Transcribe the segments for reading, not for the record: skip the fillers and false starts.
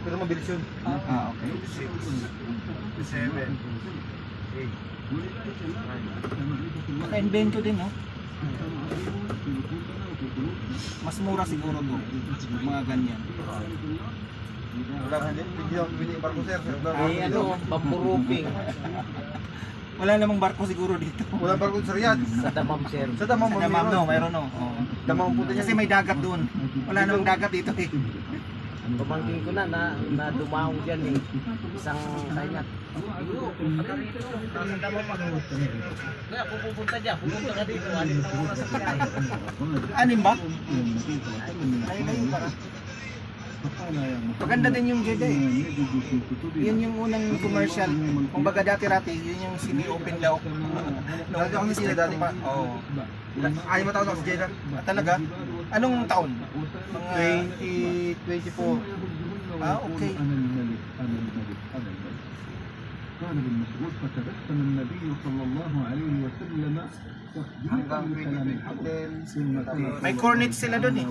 Pero mabilis yun. Okay. 6, 7, 8. Naka-invento din, no? Mas mura siguro to. Mga ganyan. Wala ka hindi ako pwede yung barko sir. Ay ano, bamburuping. Wala namang barko siguro dito. Wala barko sa Riyadh. Sa damam, sir. Sa Damam, Sa Damam, no? Mayroon, no? Oh. Damam po din. Kasi may dagat doon. Wala namang dagat dito, eh. Pamangkin ko na dumaong dyan eh. Isang kanyat. Sa damam ako. Kaya pupunta dyan, pupunta ka dito. Anin na oras sa kaya. Anim ba? Ay, kayo para. Maganda din yung Jeddah, eh. Yun yung unang commercial. Kung baga dati-rati, yun yung semi-open laok. Dati ako sila dati pa. Oo. Ayaw matawag ako sa Jeddah. Talaga? Anong taon? Mga 2024. okay. كان بالمسعود فتبسم النبي صلى الله عليه وسلم Hanggang 2015. May cornet sila doon, eh.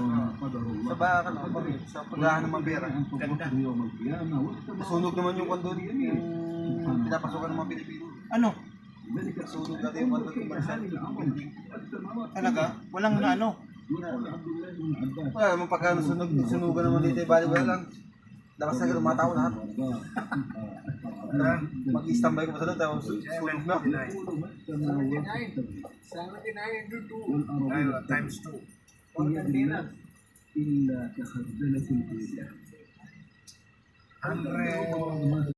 Sa bakan ako pa rin. Sa pagdahan ng mga pera. Sunog naman yung kondo yung pinapasukan ng mga Pilipino. Ano? Sunog natin yung kondo yung Marcel. Talaga? Walang ano? Wala naman pagka sunugan naman dito, bali wala lang. Labas na gano'n mga tao lahat. Mag-i-standby ko pa sa doon, tapos sunog na. times 2 إلا كخردلة الإنسان